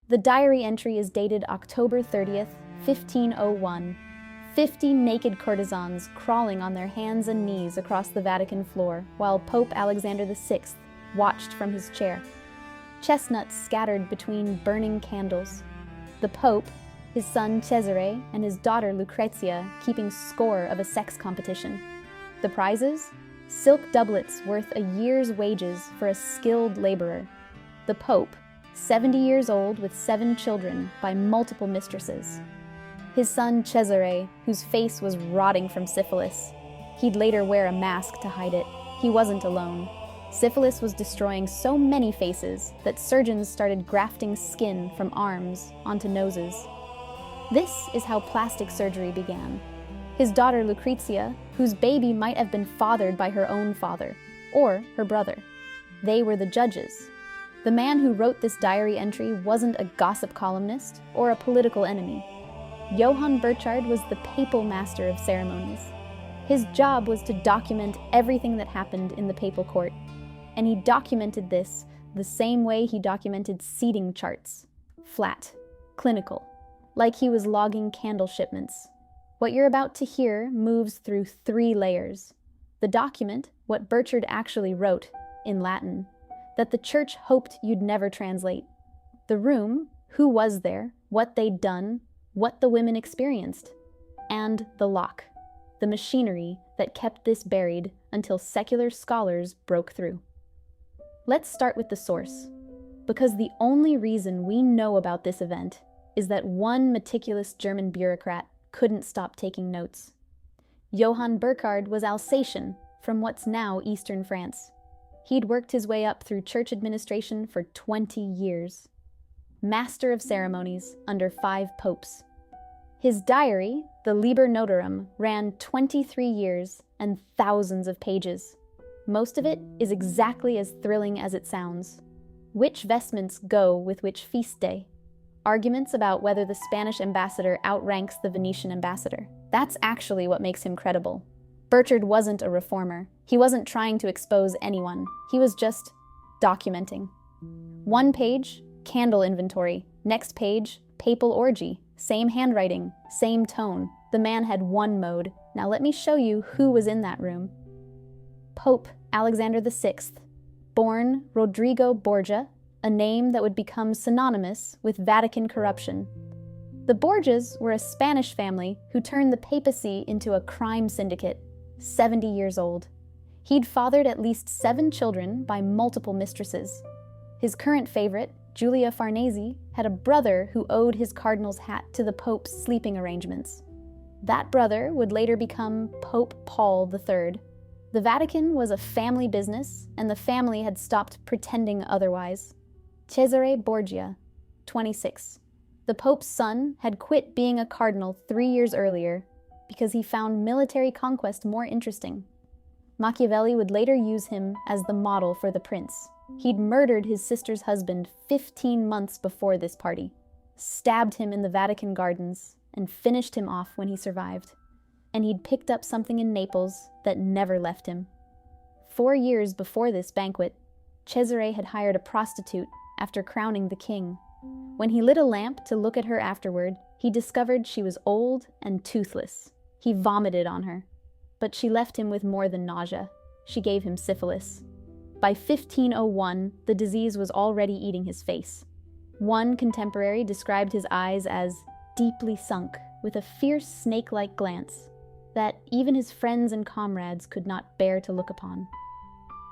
The diary entry is dated October 30th, 1501. 50 naked courtesans crawling on their hands and knees across the Vatican floor, while Pope Alexander VI watched from his chair. Chestnuts scattered between burning candles. The Pope, his son Cesare, and his daughter Lucrezia keeping score of a sex competition. The prizes? Silk doublets worth a year's wages for a skilled laborer. The Pope, 70 years old with 7 children by multiple mistresses. His son Cesare, whose face was rotting from syphilis. He'd later wear a mask to hide it. He wasn't alone. Syphilis was destroying so many faces that surgeons started grafting skin from arms onto noses. This is how plastic surgery began. His daughter Lucrezia, whose baby might have been fathered by her own father, or her brother. They were the judges. The man who wrote this diary entry wasn't a gossip columnist or a political enemy. Johann Burchard was the papal master of ceremonies. His job was to document everything that happened in the papal court, and he documented this the same way he documented seating charts. Flat, clinical, like he was logging candle shipments. What you're about to hear moves through 3 layers. The document, what Burchard actually wrote, in Latin, that the church hoped you'd never translate. The room, who was there, what they'd done, what the women experienced. And the lock, the machinery that kept this buried until secular scholars broke through. Let's start with the source, because the only reason we know about this event is that one meticulous German bureaucrat couldn't stop taking notes. Johann Burchard was Alsatian from what's now eastern France. He'd worked his way up through church administration for 20 years. Master of ceremonies under 5 popes. His diary, the Liber Notarum, ran 23 years and thousands of pages. Most of it is exactly as thrilling as it sounds. Which vestments go with which feast day? Arguments about whether the Spanish ambassador outranks the Venetian ambassador. That's actually what makes him credible. Burchard wasn't a reformer. He wasn't trying to expose anyone. He was just documenting. 1 page, candle inventory. Next page, papal orgy. Same handwriting, same tone. The man had one mode. Now let me show you who was in that room. Pope Alexander VI, born Rodrigo Borgia, a name that would become synonymous with Vatican corruption. The Borgias were a Spanish family who turned the papacy into a crime syndicate, 70 years old. He'd fathered at least 7 children by multiple mistresses. His current favorite, Giulia Farnese, had a brother who owed his cardinal's hat to the Pope's sleeping arrangements. That brother would later become Pope Paul III. The Vatican was a family business, and the family had stopped pretending otherwise. Cesare Borgia, 26. The Pope's son had quit being a cardinal 3 years earlier because he found military conquest more interesting. Machiavelli would later use him as the model for the prince. He'd murdered his sister's husband 15 months before this party, stabbed him in the Vatican gardens, and finished him off when he survived. And he'd picked up something in Naples that never left him. 4 years before this banquet, Cesare had hired a prostitute after crowning the king. When he lit a lamp to look at her afterward, he discovered she was old and toothless. He vomited on her, but she left him with more than nausea. She gave him syphilis. By 1501, the disease was already eating his face. One contemporary described his eyes as deeply sunk, with a fierce snake-like glance that even his friends and comrades could not bear to look upon.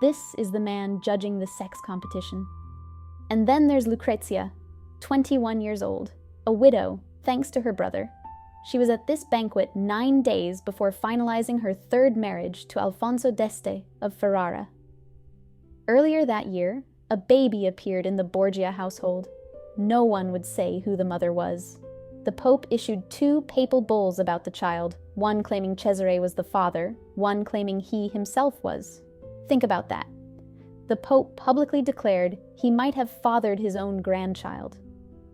This is the man judging the sex competition. And then there's Lucrezia, 21 years old, a widow, thanks to her brother. She was at this banquet 9 days before finalizing her 3rd marriage to Alfonso d'Este of Ferrara. Earlier that year, a baby appeared in the Borgia household. No one would say who the mother was. The Pope issued 2 papal bulls about the child, one claiming Cesare was the father, one claiming he himself was. Think about that. The Pope publicly declared he might have fathered his own grandchild,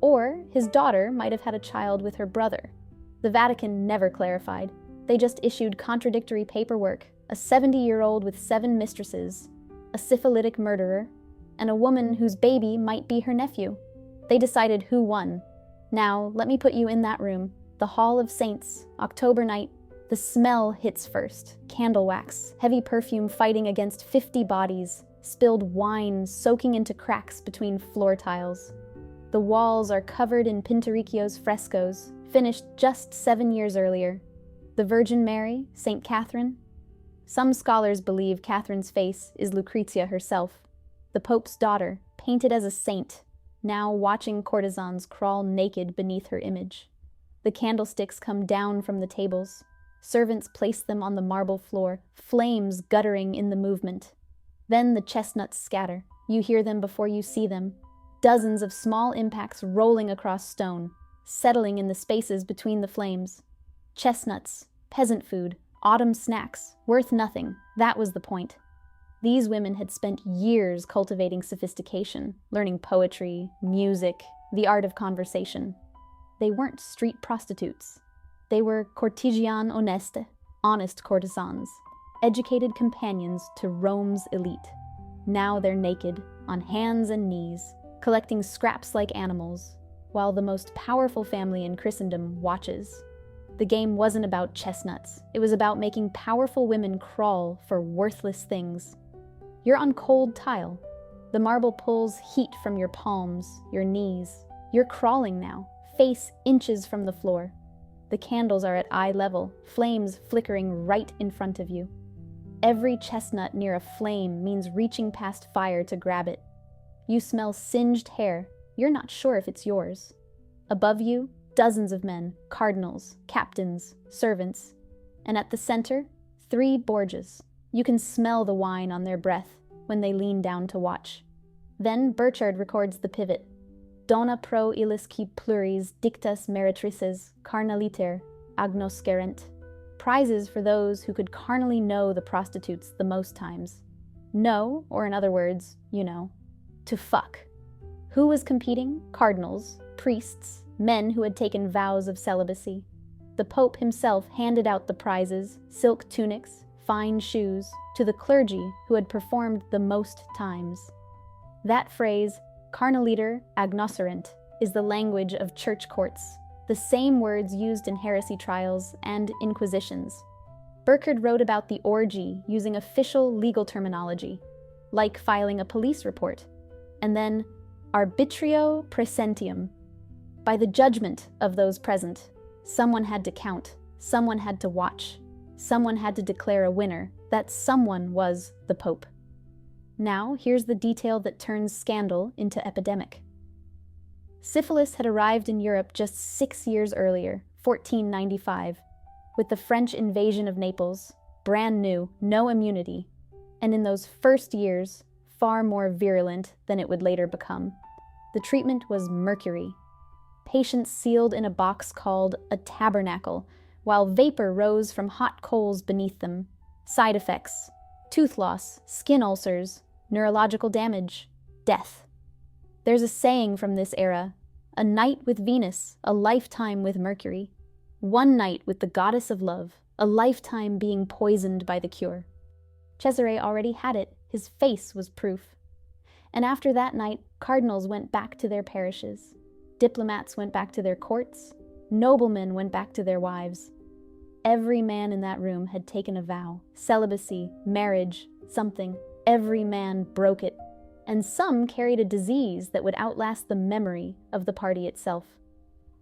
or his daughter might have had a child with her brother. The Vatican never clarified. They just issued contradictory paperwork, a 70-year-old with 7 mistresses, a syphilitic murderer, and a woman whose baby might be her nephew. They decided who won. Now, let me put you in that room. The Hall of Saints, October night. The smell hits first. Candle wax, heavy perfume fighting against 50 bodies, spilled wine soaking into cracks between floor tiles. The walls are covered in Pinturicchio's frescoes, finished just 7 years earlier. The Virgin Mary, St. Catherine. Some scholars believe Catherine's face is Lucrezia herself, the Pope's daughter, painted as a saint, now watching courtesans crawl naked beneath her image. The candlesticks come down from the tables. Servants place them on the marble floor, flames guttering in the movement. Then the chestnuts scatter. You hear them before you see them. Dozens of small impacts rolling across stone, settling in the spaces between the flames. Chestnuts, peasant food, autumn snacks, worth nothing. That was the point. These women had spent years cultivating sophistication, learning poetry, music, the art of conversation. They weren't street prostitutes. They were courtigian oneste, honest courtesans, educated companions to Rome's elite. Now they're naked, on hands and knees, collecting scraps like animals, while the most powerful family in Christendom watches. The game wasn't about chestnuts. It was about making powerful women crawl for worthless things. You're on cold tile. The marble pulls heat from your palms, your knees. You're crawling now, face inches from the floor. The candles are at eye level, flames flickering right in front of you. Every chestnut near a flame means reaching past fire to grab it. You smell singed hair. You're not sure if it's yours. Above you, dozens of men, cardinals, captains, servants. And at the center, 3 Borgias. You can smell the wine on their breath when they lean down to watch. Then Burchard records the pivot. Dona pro illis qui pluris dictas meretrices carnaliter agnoscerent. Prizes for those who could carnally know the prostitutes the most times. Know, or in other words, you know, to fuck. Who was competing? Cardinals, priests, men who had taken vows of celibacy. The Pope himself handed out the prizes, silk tunics, fine shoes, to the clergy who had performed the most times. That phrase, carnaliter agnoscerent, is the language of church courts, the same words used in heresy trials and inquisitions. Burchard wrote about the orgy using official legal terminology, like filing a police report, and then arbitrio praesentium. By the judgment of those present, someone had to count, someone had to watch, someone had to declare a winner. That someone was the Pope. Now, here's the detail that turns scandal into epidemic. Syphilis had arrived in Europe just 6 years earlier, 1495, with the French invasion of Naples, brand new, no immunity, and in those first years, far more virulent than it would later become. The treatment was mercury. Patients sealed in a box called a tabernacle, while vapor rose from hot coals beneath them. Side effects: tooth loss, skin ulcers, neurological damage, death. There's a saying from this era: a night with Venus, a lifetime with Mercury. One night with the goddess of love, a lifetime being poisoned by the cure. Cesare already had it. His face was proof. And after that night, cardinals went back to their parishes. Diplomats went back to their courts. Noblemen went back to their wives. Every man in that room had taken a vow. Celibacy, marriage, something. Every man broke it. And some carried a disease that would outlast the memory of the party itself.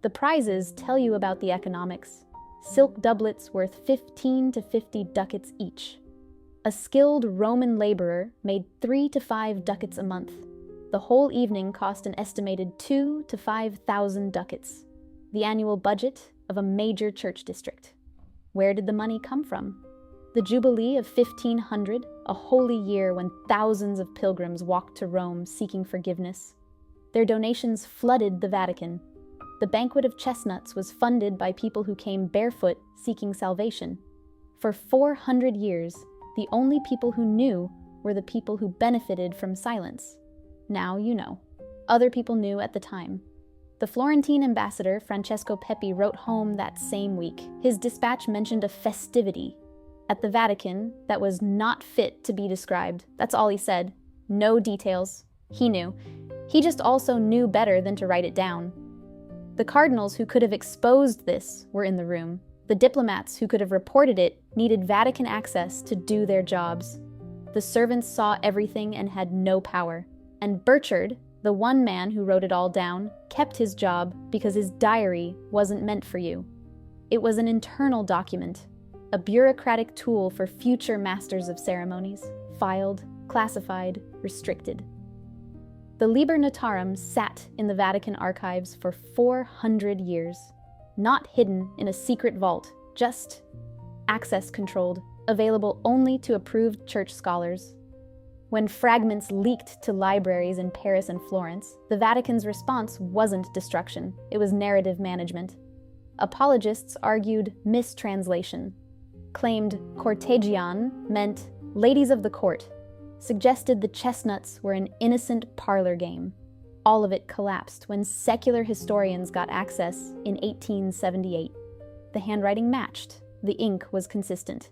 The prizes tell you about the economics. Silk doublets worth 15 to 50 ducats each. A skilled Roman laborer made 3 to 5 ducats a month. The whole evening cost an estimated 2,000 to 5,000 ducats. The annual budget of a major church district. Where did the money come from? The Jubilee of 1500, a holy year when thousands of pilgrims walked to Rome seeking forgiveness. Their donations flooded the Vatican. The banquet of chestnuts was funded by people who came barefoot seeking salvation. For 400 years, the only people who knew were the people who benefited from silence. Now you know. Other people knew at the time. The Florentine ambassador, Francesco Peppi, wrote home that same week. His dispatch mentioned a festivity at the Vatican that was not fit to be described. That's all he said. No details. He knew. He just also knew better than to write it down. The cardinals who could have exposed this were in the room. The diplomats who could have reported it needed Vatican access to do their jobs. The servants saw everything and had no power. And Burchard, the one man who wrote it all down, kept his job because his diary wasn't meant for you. It was an internal document, a bureaucratic tool for future masters of ceremonies, filed, classified, restricted. The Liber Notarum sat in the Vatican Archives for 400 years, not hidden in a secret vault, just access-controlled, available only to approved church scholars. When fragments leaked to libraries in Paris and Florence, the Vatican's response wasn't destruction, it was narrative management. Apologists argued mistranslation, claimed courtesans meant ladies of the court, suggested the chestnuts were an innocent parlor game. All of it collapsed when secular historians got access in 1878. The handwriting matched, the ink was consistent.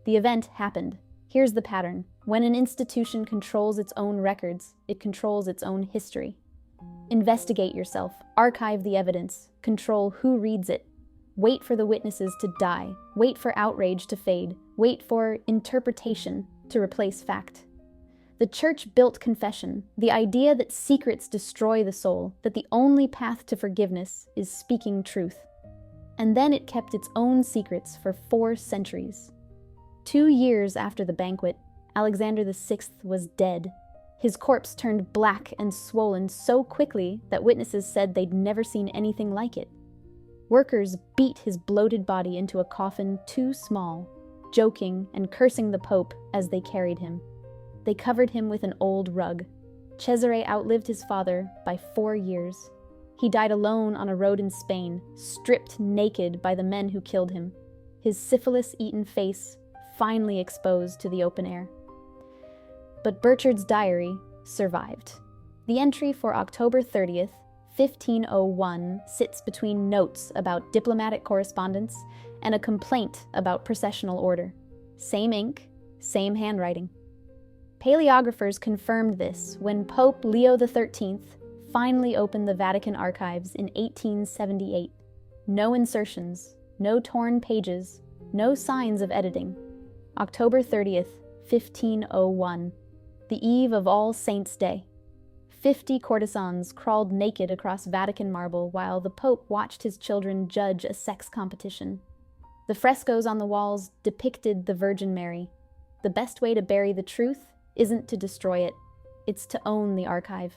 The event happened. Here's the pattern. When an institution controls its own records, it controls its own history. Investigate yourself, archive the evidence, control who reads it. Wait for the witnesses to die, wait for outrage to fade, wait for interpretation to replace fact. The Church built confession, the idea that secrets destroy the soul, that the only path to forgiveness is speaking truth. And then it kept its own secrets for 4 centuries. 2 years after the banquet, Alexander VI was dead. His corpse turned black and swollen so quickly that witnesses said they'd never seen anything like it. Workers beat his bloated body into a coffin too small, joking and cursing the Pope as they carried him. They covered him with an old rug. Cesare outlived his father by 4 years. He died alone on a road in Spain, stripped naked by the men who killed him, his syphilis-eaten face finally exposed to the open air. But Burchard's diary survived. The entry for October 30th, 1501 sits between notes about diplomatic correspondence and a complaint about processional order. Same ink, same handwriting. Paleographers confirmed this when Pope Leo XIII finally opened the Vatican Archives in 1878. No insertions, no torn pages, no signs of editing. October 30th, 1501, the eve of All Saints' Day. 50 courtesans crawled naked across Vatican marble while the Pope watched his children judge a sex competition. The frescoes on the walls depicted the Virgin Mary. The best way to bury the truth isn't to destroy it, it's to own the archive.